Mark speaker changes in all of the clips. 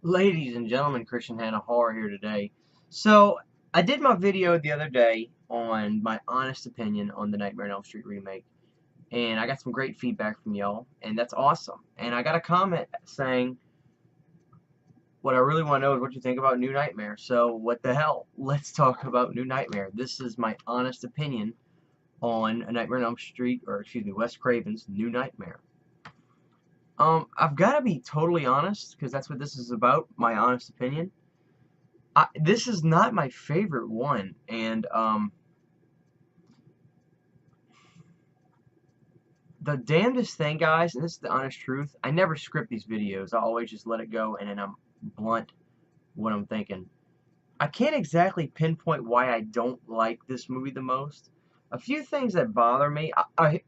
Speaker 1: Ladies and gentlemen, Christian Hannah Horror here today. So, I did my video the other day on my honest opinion on the Nightmare on Elm Street remake, and I got some great feedback from y'all, and that's awesome. And I got a comment saying, what I really want to know is what you think about New Nightmare. So, what the hell? Let's talk about New Nightmare. This is my honest opinion on A Nightmare on Elm Street, or excuse me, Wes Craven's New Nightmare. I've got to be totally honest, because that's what this is about, my honest opinion. This is not my favorite one, and the damnedest thing, guys, and this is the honest truth, I never script these videos. I always just let it go, and then I'm blunt what I'm thinking. I can't exactly pinpoint why I don't like this movie the most. A few things that bother me.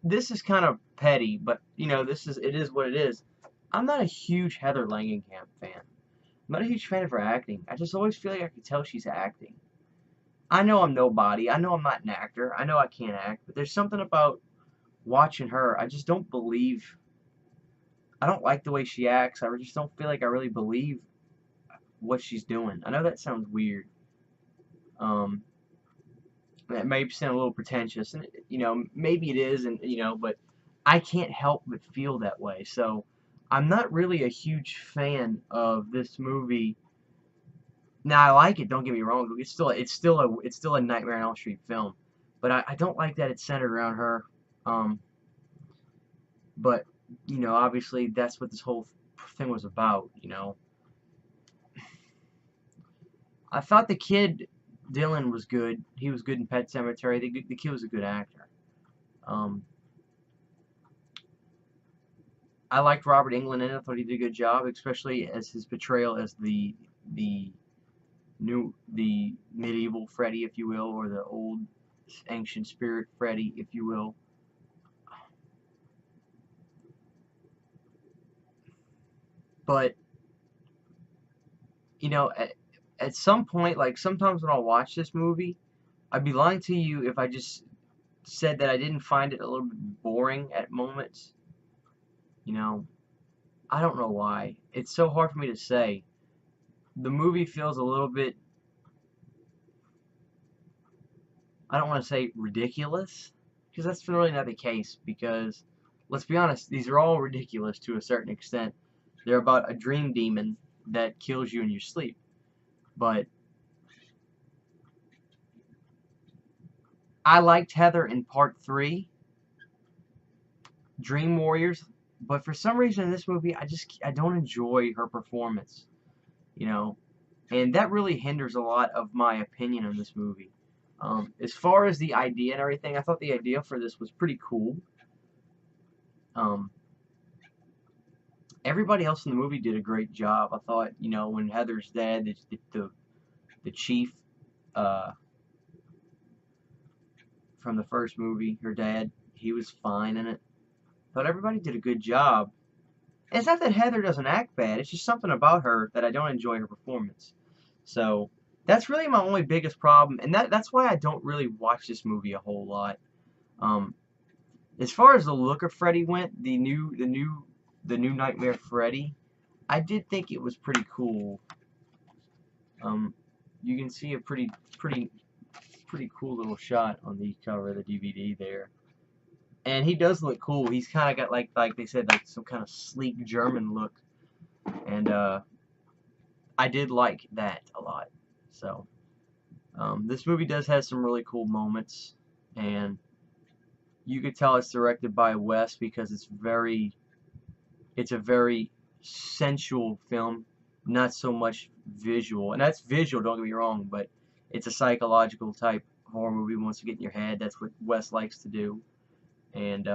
Speaker 1: This is kind of petty, but you know, it is what it is. I'm not a huge Heather Langenkamp fan. I'm not a huge fan of her acting. I just always feel like I can tell she's acting. I know I'm nobody. I know I'm not an actor. I know I can't act, but there's something about watching her. I just don't believe. I don't like the way she acts. I just don't feel like I really believe what she's doing. I know that sounds weird. Um, that may sound a little pretentious, and you know, maybe it is, and you know, but I can't help but feel that way. So I'm not really a huge fan of this movie. Now I like it. Don't get me wrong. It's still a Nightmare on Elm Street film, but I don't like that it's centered around her. Um, but you know, obviously that's what this whole thing was about. You know, I thought the kid Dylan was good. He was good in Pet Sematary. The kid was a good actor. Um, I liked Robert Englund in it. I thought he did a good job, especially as his portrayal as the the medieval Freddy, if you will, or the old ancient spirit Freddy, if you will. But you know, at some point, like sometimes when I'll watch this movie, I'd be lying to you if I just said that I didn't find it a little bit boring at moments. You know, I don't know why. It's so hard for me to say. The movie feels a little bit, I don't want to say ridiculous, because that's really not the case, because let's be honest, these are all ridiculous to a certain extent. They're about a dream demon that kills you in your sleep. But I liked Heather in part 3, Dream Warriors, but for some reason in this movie, I don't enjoy her performance, you know, and that really hinders a lot of my opinion on this movie. As far as the idea and everything, I thought the idea for this was pretty cool. Um, Everybody else in the movie did a great job. I thought, you know, when Heather's dad, the chief uh, from the first movie, her dad, he was fine in it. Thought everybody did a good job. It's not that Heather doesn't act bad. It's just something about her that I don't enjoy her performance. So that's really my only biggest problem, and that's why I don't really watch this movie a whole lot. Um, as far as the look of Freddy went, the new Nightmare Freddy, I did think it was pretty cool. Um, you can see a pretty cool little shot on the cover of the DVD there. And he does look cool. He's kind of got like they said, like some kind of sleek German look, and I did like that a lot. So this movie does have some really cool moments, and you could tell it's directed by Wes because it's a very sensual film, not so much visual. And that's visual, don't get me wrong, but it's a psychological type horror movie. Wants to get in your head. That's what Wes likes to do. And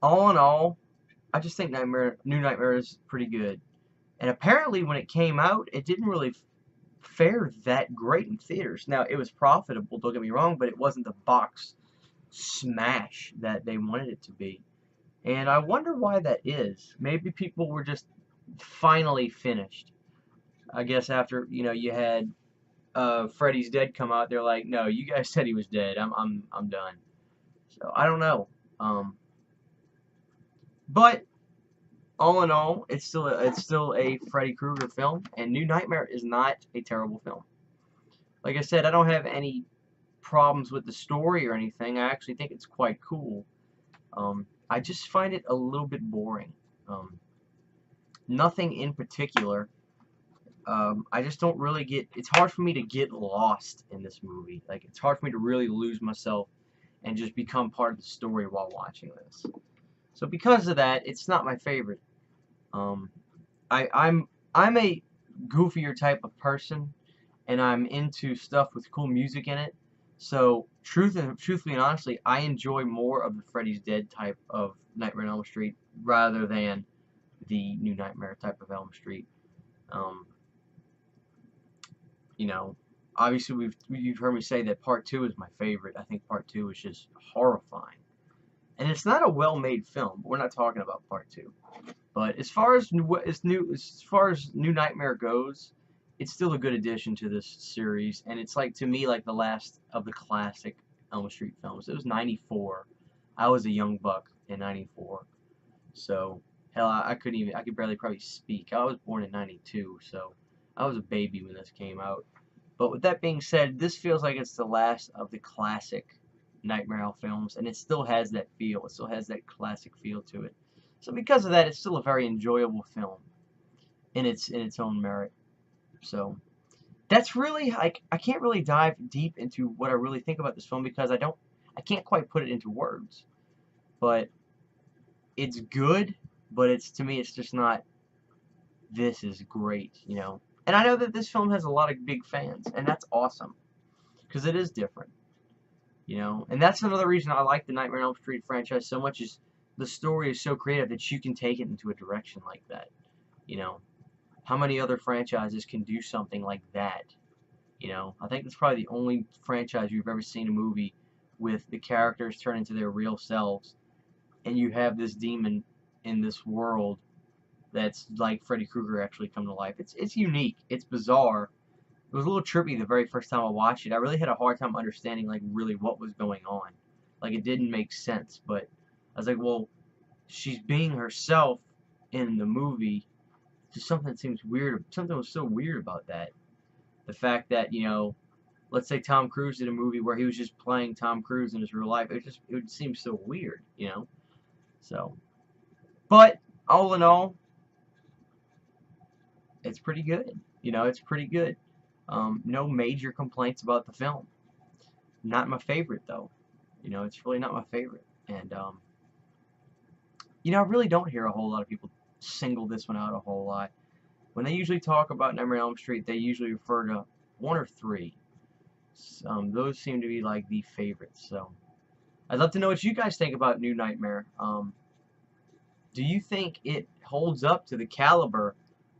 Speaker 1: all in all, I just think New Nightmare is pretty good. And apparently, when it came out, it didn't really fare that great in theaters. Now, it was profitable, don't get me wrong, but it wasn't the box smash that they wanted it to be. And I wonder why that is. Maybe people were just finally finished. I guess after, you know, you had Freddy's Dead come out, they're like, no, you guys said he was dead. I'm done. So I don't know. But all in all, it's still a Freddy Krueger film, and New Nightmare is not a terrible film. Like I said, I don't have any problems with the story or anything. I actually think it's quite cool. I just find it a little bit boring. Um, Nothing in particular. I just don't really get. It's hard for me to get lost in this movie. Like, it's hard for me to really lose myself and just become part of the story while watching this. So because of that, it's not my favorite. Um, I'm a goofier type of person, and I'm into stuff with cool music in it. So truthfully and honestly, I enjoy more of the Freddy's Dead type of Nightmare on Elm Street rather than the New Nightmare type of Elm Street. Um, you know, obviously you've heard me say that Part 2 is my favorite. I think Part 2 is just horrifying, and it's not a well-made film. But we're not talking about Part 2. But as far as New Nightmare goes, it's still a good addition to this series, and it's like, to me, like the last of the classic Elm Street films. It was '94. I was a young buck in '94, so hell, I could barely probably speak. I was born in '92, so I was a baby when this came out. But with that being said, this feels like it's the last of the classic Nightmare films, and it still has that feel. It still has that classic feel to it. So because of that, it's still a very enjoyable film in its own merit. So that's really, like, I can't really dive deep into what I really think about this film because I can't quite put it into words. But it's good, but to me it's just not, this is great, you know. And I know that this film has a lot of big fans, and that's awesome because it is different, you know. And that's another reason I like the Nightmare on Elm Street franchise so much, is the story is so creative that you can take it into a direction like that, you know. How many other franchises can do something like that? You know, I think that's probably the only franchise you've ever seen a movie with the characters turn into their real selves, and you have this demon in this world that's like Freddy Krueger actually come to life. It's unique. It's bizarre. It was a little trippy the very first time I watched it. I really had a hard time understanding, like, really what was going on. Like, it didn't make sense, but I was like, well, she's being herself in the movie. Just something that seems weird. Something was so weird about that. The fact that, you know, let's say Tom Cruise did a movie where he was just playing Tom Cruise in his real life. It would seem so weird, you know. So, but all in all, it's pretty good. You know, it's pretty good. No major complaints about the film. Not my favorite though. You know, it's really not my favorite. And you know, I really don't hear a whole lot of people single this one out a whole lot. When they usually talk about Nightmare on Elm Street, they usually refer to one or three. Those seem to be like the favorites. So I'd love to know what you guys think about New Nightmare. Do you think it holds up to the caliber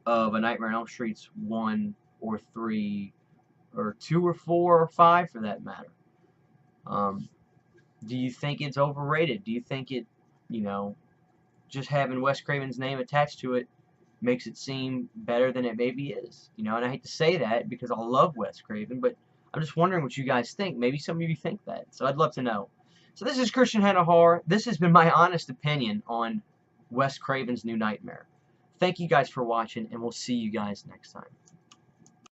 Speaker 1: of a Nightmare on Elm Street's 1 or 3 or 2 or 4 or 5 for that matter? Do you think it's overrated? Do you think it, you know, just having Wes Craven's name attached to it makes it seem better than it maybe is? You know, and I hate to say that because I love Wes Craven, but I'm just wondering what you guys think. Maybe some of you think that. So I'd love to know. So this is Christian Hannah Horror. This has been my honest opinion on Wes Craven's New Nightmare. Thank you guys for watching, and we'll see you guys next time.